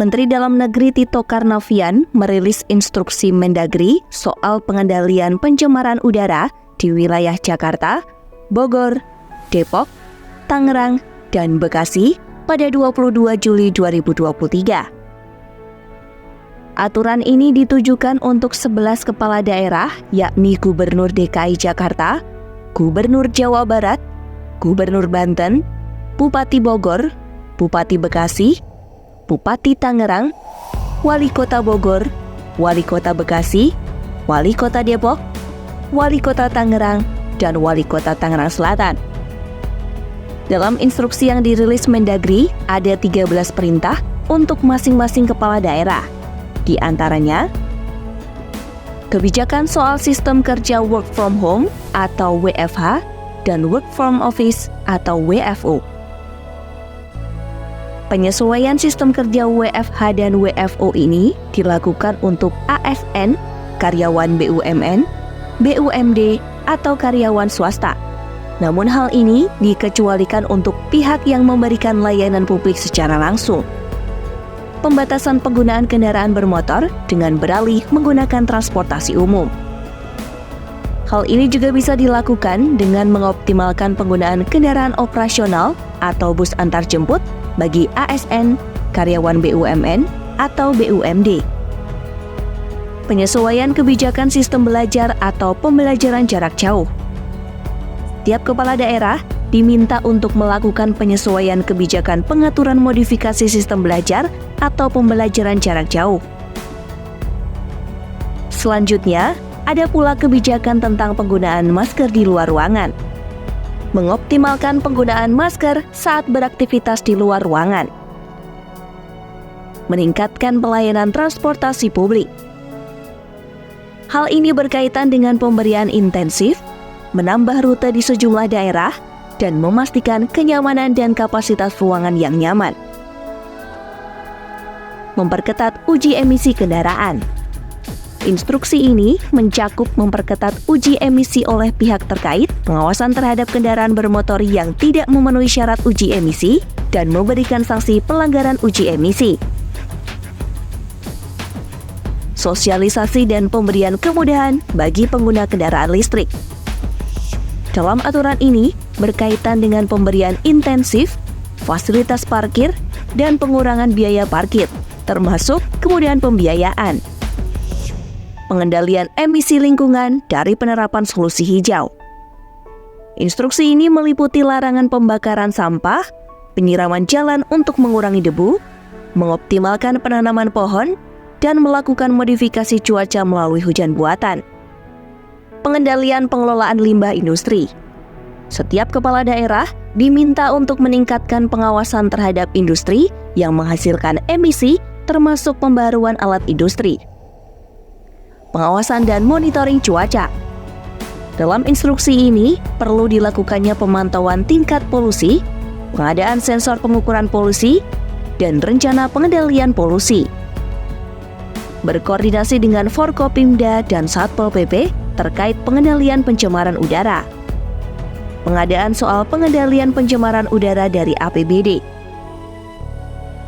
Menteri Dalam Negeri Tito Karnavian merilis instruksi Mendagri soal pengendalian pencemaran udara di wilayah Jakarta, Bogor, Depok, Tangerang, dan Bekasi pada 22 Juli 2023. Aturan ini ditujukan untuk 11 kepala daerah, yakni Gubernur DKI Jakarta, Gubernur Jawa Barat, Gubernur Banten, Bupati Bogor, Bupati Bekasi, Bupati Tangerang, Wali Kota Bogor, Wali Kota Bekasi, Wali Kota Depok, Wali Kota Tangerang, dan Wali Kota Tangerang Selatan. Dalam instruksi yang dirilis Mendagri, ada 13 perintah untuk masing-masing kepala daerah. Di antaranya, kebijakan soal sistem kerja work from home atau WFH dan work from office atau WFO. Penyesuaian sistem kerja WFH dan WFO ini dilakukan untuk ASN, karyawan BUMN, BUMD, atau karyawan swasta. Namun hal ini dikecualikan untuk pihak yang memberikan layanan publik secara langsung. Pembatasan penggunaan kendaraan bermotor dengan beralih menggunakan transportasi umum. Hal ini juga bisa dilakukan dengan mengoptimalkan penggunaan kendaraan operasional atau bus antar jemput bagi ASN, karyawan BUMN, atau BUMD. Penyesuaian kebijakan sistem belajar atau pembelajaran jarak jauh. Tiap kepala daerah diminta untuk melakukan penyesuaian kebijakan pengaturan modifikasi sistem belajar atau pembelajaran jarak jauh. Selanjutnya, ada pula kebijakan tentang penggunaan masker di luar ruangan. Mengoptimalkan penggunaan masker saat beraktivitas di luar ruangan. Meningkatkan pelayanan transportasi publik. Hal ini berkaitan dengan pemberian intensif, menambah rute di sejumlah daerah, dan memastikan kenyamanan dan kapasitas ruangan yang nyaman. Memperketat uji emisi kendaraan. Instruksi ini mencakup memperketat uji emisi oleh pihak terkait, pengawasan terhadap kendaraan bermotor yang tidak memenuhi syarat uji emisi, dan memberikan sanksi pelanggaran uji emisi. Sosialisasi dan pemberian kemudahan bagi pengguna kendaraan listrik. Dalam aturan ini berkaitan dengan pemberian intensif, fasilitas parkir, dan pengurangan biaya parkir, termasuk kemudahan pembiayaan. Pengendalian emisi lingkungan dari penerapan solusi hijau. Instruksi ini meliputi larangan pembakaran sampah, penyiraman jalan untuk mengurangi debu, mengoptimalkan penanaman pohon, dan melakukan modifikasi cuaca melalui hujan buatan. Pengendalian pengelolaan limbah industri. Setiap kepala daerah diminta untuk meningkatkan pengawasan terhadap industri yang menghasilkan emisi, termasuk pembaruan alat industri. Pengawasan dan monitoring cuaca. Dalam instruksi ini, perlu dilakukannya pemantauan tingkat polusi, pengadaan sensor pengukuran polusi, dan rencana pengendalian polusi. Berkoordinasi dengan Forkopimda dan Satpol PP terkait pengendalian pencemaran udara. Pengadaan soal pengendalian pencemaran udara dari APBD.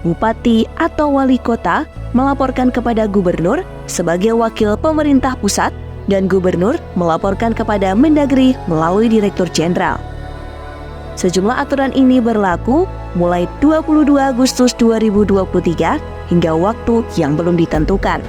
Bupati atau wali kota melaporkan kepada gubernur sebagai wakil pemerintah pusat dan gubernur melaporkan kepada Mendagri melalui Direktur Jenderal. Sejumlah aturan ini berlaku mulai 22 Agustus 2023 hingga waktu yang belum ditentukan.